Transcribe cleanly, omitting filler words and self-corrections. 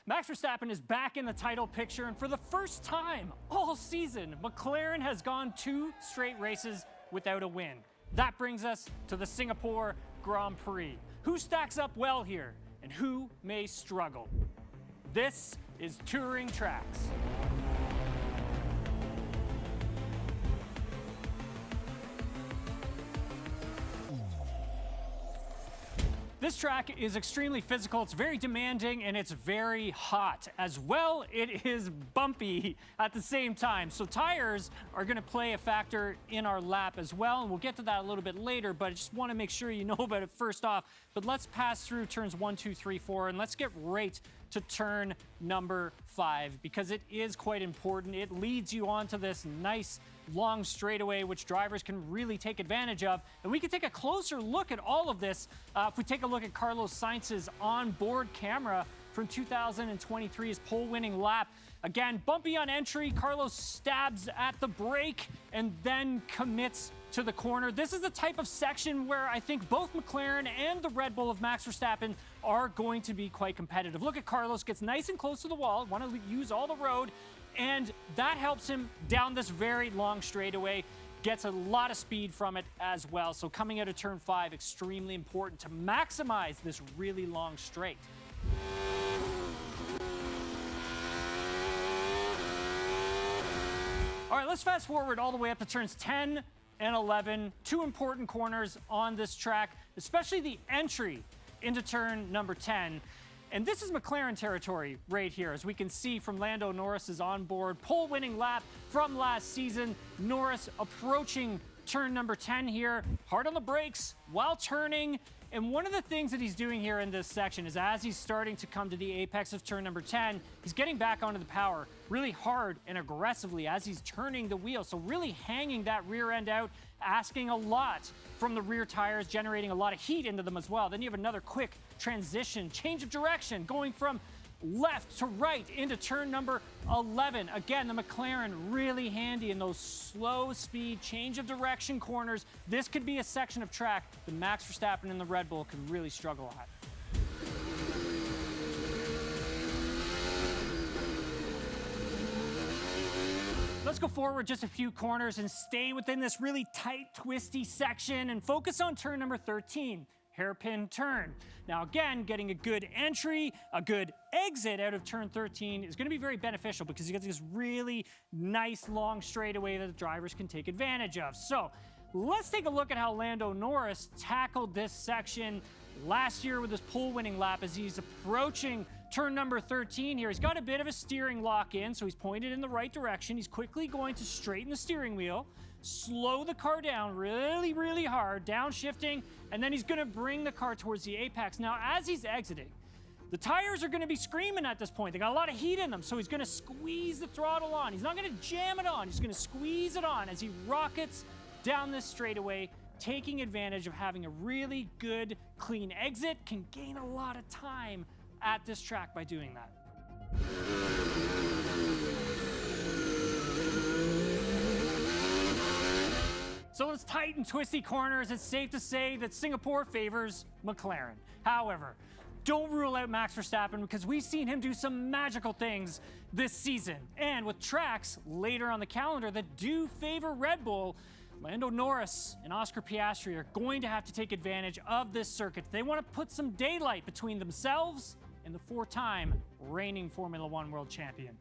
Max Verstappen is back in the title picture, and for the first time all season, McLaren has gone 2 straight races without a win. That brings us to the Singapore Grand Prix. Who stacks up well here, and who may struggle? This is Touring Tracks. This track is extremely physical, it's very demanding, and it's very hot. As well, it is bumpy at the same time. So tires are going to play a factor in our lap as well, and we'll get to that a little bit later, but I just want to make sure you know about it first off. But let's pass through turns 1, 2, 3, 4, and let's get right to turn number 5, because it is quite important. It leads you onto this nice long straightaway, which drivers can really take advantage of. And we can take a closer look at all of this if we take a look at Carlos Sainz's onboard camera from 2023's pole-winning lap. Again, bumpy on entry, Carlos stabs at the brake and then commits to the corner. This is the type of section where I think both McLaren and the Red Bull of Max Verstappen are going to be quite competitive. Look at Carlos, gets nice and close to the wall, want to use all the road, and that helps him down this very long straightaway. Gets a lot of speed from it as well. So coming out of turn 5, extremely important to maximize this really long straight. All right, let's fast forward all the way up to turns 10 and 11. 2 important corners on this track, especially the entry into turn number 10. And this is McLaren territory right here, as we can see from Lando Norris's onboard pole-winning lap from last season. Norris approaching turn number 10 here, hard on the brakes while turning. And one of the things that he's doing here in this section is, as he's starting to come to the apex of turn number 10, he's getting back onto the power really hard and aggressively as he's turning the wheel. So really hanging that rear end out, asking a lot from the rear tires, generating a lot of heat into them as well. Then you have another quick transition, change of direction, going from left to right into turn number 11. Again, the McLaren really handy in those slow speed change of direction corners. This could be a section of track that Max Verstappen and the Red Bull can really struggle at. Let's go forward just a few corners and stay within this really tight, twisty section and focus on turn number 13. Hairpin turn. Now again, getting a good entry, a good exit out of turn 13 is going to be very beneficial, because you get this really nice long straightaway that the drivers can take advantage of. So let's take a look at how Lando Norris tackled this section last year with his pole-winning lap as he's approaching turn number 13 here. He's got a bit of a steering lock in, so he's pointed in the right direction. He's quickly going to straighten the steering wheel, slow the car down really, really hard, downshifting, and then he's going to bring the car towards the apex. Now, as he's exiting, the tires are going to be screaming at this point. They got a lot of heat in them, so he's going to squeeze the throttle on. He's not going to jam it on. He's going to squeeze it on as he rockets down this straightaway, taking advantage of having a really good, clean exit. Can gain a lot of time at this track by doing that. So it's tight and twisty corners. It's safe to say that Singapore favors McLaren. However, don't rule out Max Verstappen, because we've seen him do some magical things this season. And with tracks later on the calendar that do favor Red Bull, Lando Norris and Oscar Piastri are going to have to take advantage of this circuit. They want to put some daylight between themselves and the 4-time reigning Formula One world champion.